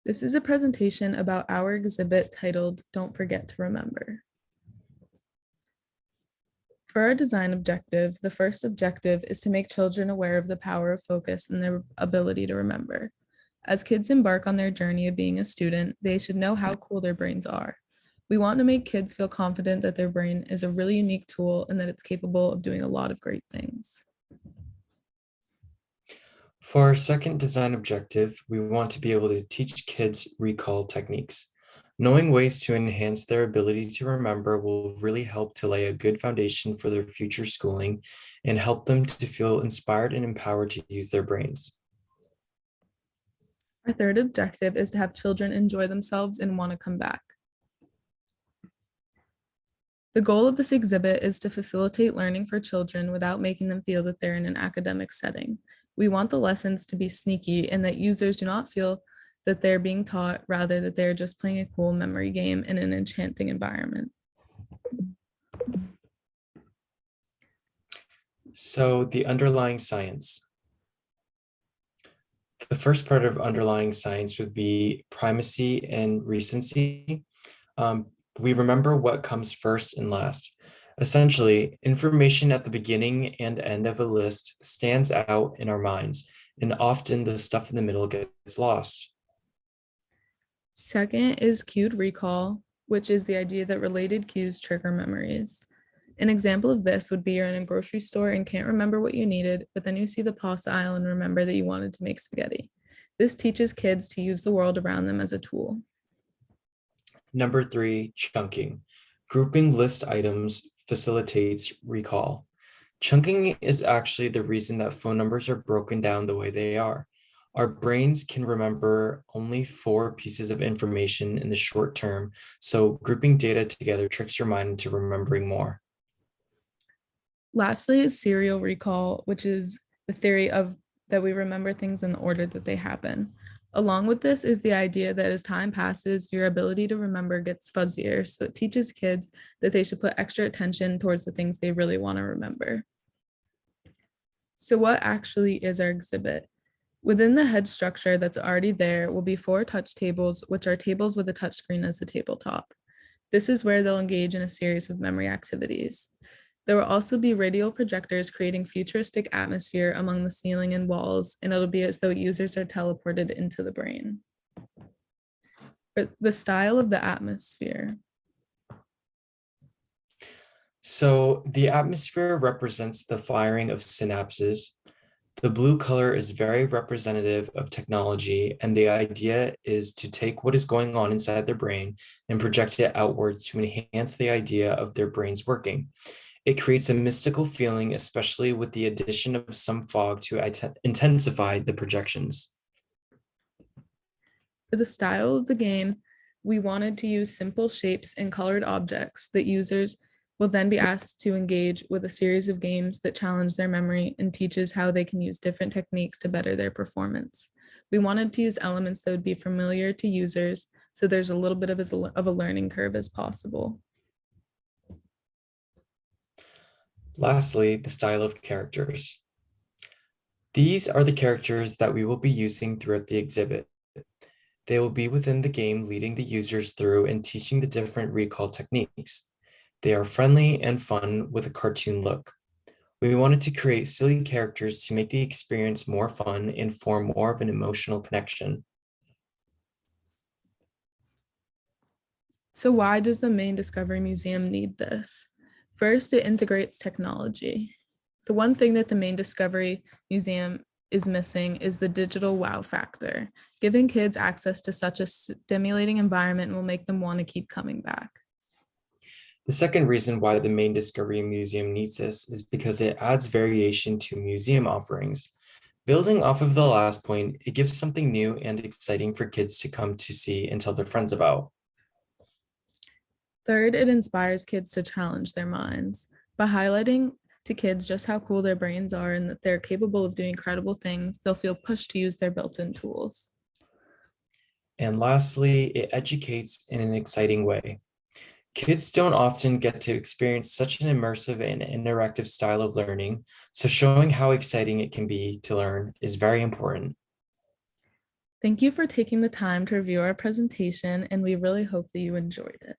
This is a presentation about our exhibit titled Don't Forget to Remember. For our design objective, the first objective is to make children aware of the power of focus and their ability to remember. As kids embark on their journey of being a student, they should know how cool their brains are. We want to make kids feel confident that their brain is a really unique tool and that it's capable of doing a lot of great things. For our second design objective, we want to be able to teach kids recall techniques. Knowing ways to enhance their ability to remember will really help to lay a good foundation for their future schooling and help them to feel inspired and empowered to use their brains. Our third objective is to have children enjoy themselves and want to come back. The goal of this exhibit is to facilitate learning for children without making them feel that they're in an academic setting. We want the lessons to be sneaky and that users do not feel that they're being taught, rather that they're just playing a cool memory game in an enchanting environment. So the underlying science. The first part of underlying science would be primacy and recency. We remember what comes first and last. Essentially, information at the beginning and end of a list stands out in our minds, and often the stuff in the middle gets lost. Second is cued recall, which is the idea that related cues trigger memories. An example of this would be you're in a grocery store and can't remember what you needed, but then you see the pasta aisle and remember that you wanted to make spaghetti. This teaches kids to use the world around them as a tool. Number 3, chunking. Grouping list items facilitates recall. Chunking is actually the reason that phone numbers are broken down the way they are. Our brains can remember only 4 pieces of information in the short term, so grouping data together tricks your mind into remembering more. Lastly is serial recall, which is the theory of that we remember things in the order that they happen. Along with this is the idea that as time passes, your ability to remember gets fuzzier. So it teaches kids that they should put extra attention towards the things they really want to remember. So what actually is our exhibit? Within the head structure that's already there will be 4 touch tables, which are tables with a touchscreen as the tabletop. This is where they'll engage in a series of memory activities. There will also be radial projectors creating futuristic atmosphere among the ceiling and walls, and it'll be as though users are teleported into the brain. For the style of the atmosphere. So the atmosphere represents the firing of synapses. The blue color is very representative of technology, and the idea is to take what is going on inside their brain and project it outwards to enhance the idea of their brains working. It creates a mystical feeling, especially with the addition of some fog to intensify the projections. For the style of the game, we wanted to use simple shapes and colored objects that users will then be asked to engage with a series of games that challenge their memory and teaches how they can use different techniques to better their performance. We wanted to use elements that would be familiar to users, so there's a little bit of a learning curve as possible. Lastly, the style of characters. These are the characters that we will be using throughout the exhibit. They will be within the game, leading the users through and teaching the different recall techniques. They are friendly and fun with a cartoon look. We wanted to create silly characters to make the experience more fun and form more of an emotional connection. So why does the Maine Discovery Museum need this? First, it integrates technology. The one thing that the Maine Discovery Museum is missing is the digital wow factor. Giving kids access to such a stimulating environment will make them want to keep coming back. The second reason why the Maine Discovery Museum needs this is because it adds variation to museum offerings. Building off of the last point, it gives something new and exciting for kids to come to see and tell their friends about. Third, it inspires kids to challenge their minds. By highlighting to kids just how cool their brains are and that they're capable of doing incredible things, they'll feel pushed to use their built-in tools. And lastly, it educates in an exciting way. Kids don't often get to experience such an immersive and interactive style of learning, so showing how exciting it can be to learn is very important. Thank you for taking the time to review our presentation, and we really hope that you enjoyed it.